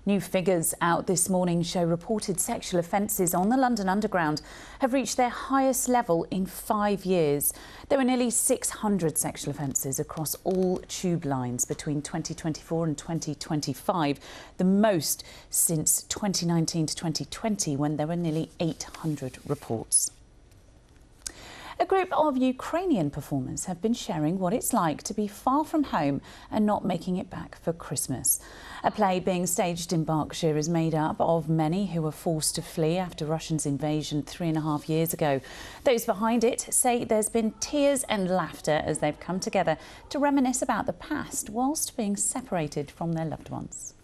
New figures out this morning show reported sexual offences on the London Underground have reached their highest level in 5 years. There were nearly 600 sexual offences across all tube lines between 2024 and 2025, the most since 2019 to 2020, when there were nearly 800 reports. A group of Ukrainian performers have been sharing what it's like to be far from home and not making it back for Christmas. A play being staged in Berkshire is made up of many who were forced to flee after Russia's invasion 3.5 years ago. Those behind it say there's been tears and laughter as they've come together to reminisce about the past whilst being separated from their loved ones.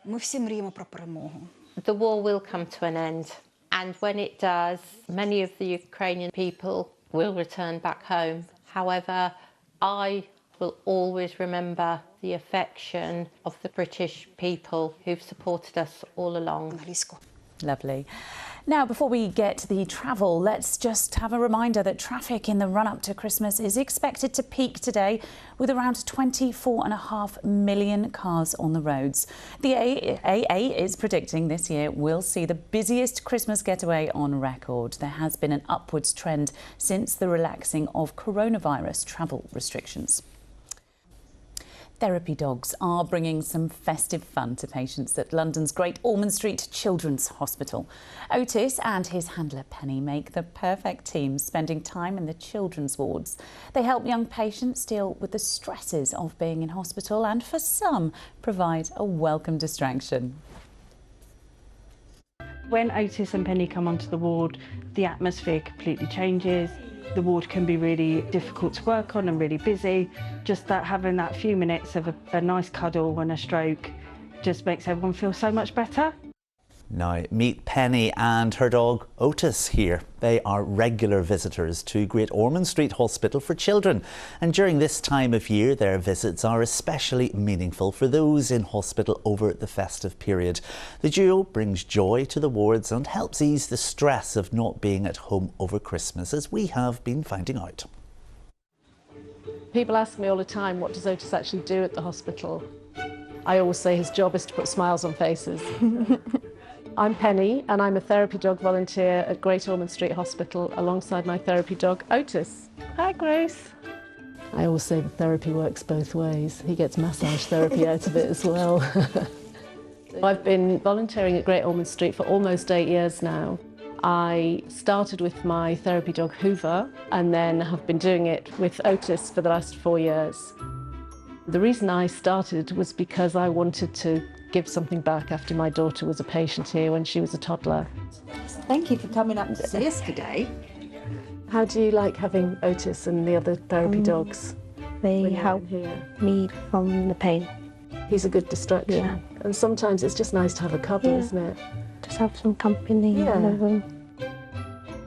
The war will come to an end. And when it does, many of the Ukrainian people will return back home. However, I will always remember the affection of the British people who've supported us all along. Lovely. Now, before we get to the travel, let's just have a reminder that traffic in the run-up to Christmas is expected to peak today with around 24.5 million cars on the roads. The AA is predicting this year will see the busiest Christmas getaway on record. There has been an upwards trend since the relaxing of coronavirus travel restrictions. Therapy dogs are bringing some festive fun to patients at London's Great Ormond Street Children's Hospital. Otis and his handler Penny make the perfect team, spending time in the children's wards. They help young patients deal with the stresses of being in hospital and, for some, provide a welcome distraction. When Otis and Penny come onto the ward, the atmosphere completely changes. The ward can be really difficult to work on and really busy. Just that having that few minutes of a nice cuddle and a stroke just makes everyone feel so much better. Now, meet Penny and her dog Otis here. They are regular visitors to Great Ormond Street Hospital for Children, and during this time of year their visits are especially meaningful for those in hospital over the festive period. The duo brings joy to the wards and helps ease the stress of not being at home over Christmas, as we have been finding out. People ask me all the time, what does Otis actually do at the hospital? I always say his job is to put smiles on faces. I'm Penny and I'm a therapy dog volunteer at Great Ormond Street Hospital alongside my therapy dog Otis. Hi Grace. I always say the therapy works both ways. He gets massage therapy out of it as well. I've been volunteering at Great Ormond Street for almost 8 years now. I started with my therapy dog Hoover and then have been doing it with Otis for the last 4 years. The reason I started was because I wanted to give something back after my daughter was a patient here when she was a toddler. Thank you for coming up to see us today. How do you like having Otis and the other therapy dogs? They help me from the pain. He's a good distraction. Yeah. And sometimes it's just nice to have a cuddle, isn't it? Just have some company in the room.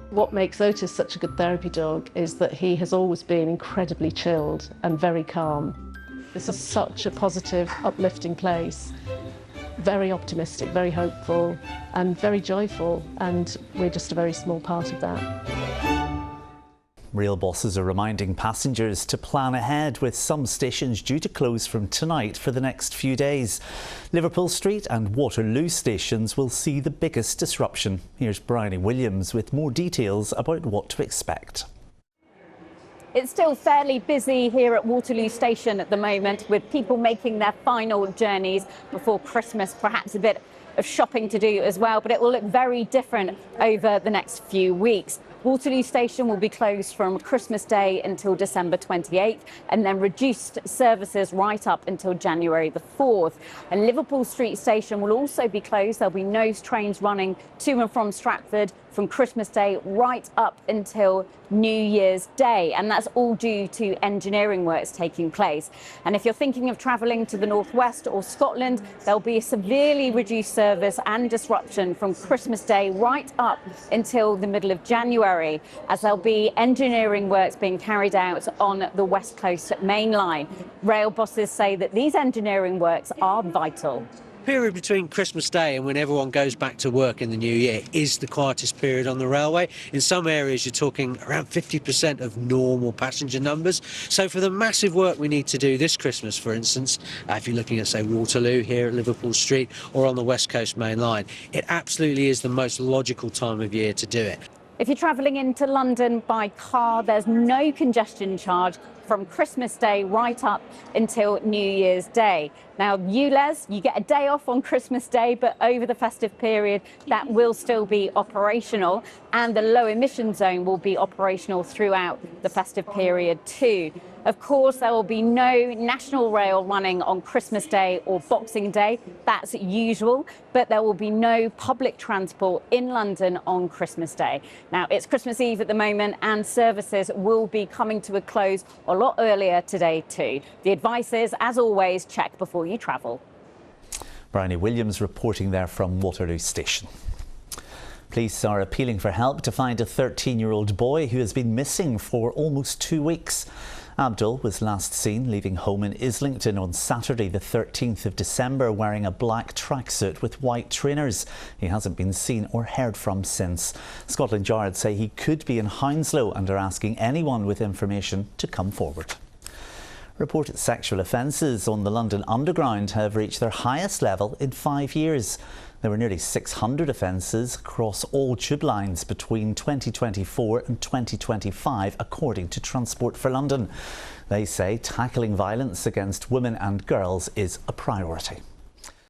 What makes Otis such a good therapy dog is that he has always been incredibly chilled and very calm. This is such a positive, uplifting place. Very optimistic, very hopeful and very joyful, and we're just a very small part of that. Rail bosses are reminding passengers to plan ahead, with some stations due to close from tonight for the next few days. Liverpool Street and Waterloo stations will see the biggest disruption. Here's Bryony Williams with more details about what to expect. It's still fairly busy here at Waterloo Station at the moment, with people making their final journeys before Christmas, perhaps a bit of shopping to do as well, but it will look very different over the next few weeks. Waterloo Station will be closed from Christmas Day until December 28th, and then reduced services right up until January the 4th. And Liverpool Street Station will also be closed. There'll be no trains running to and from Stratford from Christmas Day right up until New Year's Day, and that's all due to engineering works taking place. And if you're thinking of travelling to the northwest or Scotland, there'll be a severely reduced service and disruption from Christmas Day right up until the middle of January, as there'll be engineering works being carried out on the West Coast main line. Rail bosses say that these engineering works are vital. period between Christmas Day and when everyone goes back to work in the new year is the quietest period on the railway. In some areas, you're talking around 50% of normal passenger numbers. So for the massive work we need to do this Christmas, for instance, if you're looking at, say, Waterloo here at Liverpool Street or on the West Coast Main Line, it absolutely is the most logical time of year to do it. If you're travelling into London by car, there's no congestion charge from Christmas Day right up until New Year's Day. Now, you get a day off on Christmas Day, but over the festive period, that will still be operational, and the low emission zone will be operational throughout the festive period too. Of course, there will be no national rail running on Christmas Day or Boxing Day. That's usual, but there will be no public transport in London on Christmas Day. Now, it's Christmas Eve at the moment, and services will be coming to a close a lot earlier today too. The advice is, as always, check before you travel. Bryony Williams reporting there from Waterloo Station. Police are appealing for help to find a 13-year-old boy who has been missing for almost 2 weeks. Abdul was last seen leaving home in Islington on Saturday the 13th of December wearing a black tracksuit with white trainers. He hasn't been seen or heard from since. Scotland Yard say he could be in Hounslow and are asking anyone with information to come forward. Reported sexual offences on the London Underground have reached their highest level in 5 years. There were nearly 600 offences across all tube lines between 2024 and 2025, according to Transport for London. They say tackling violence against women and girls is a priority.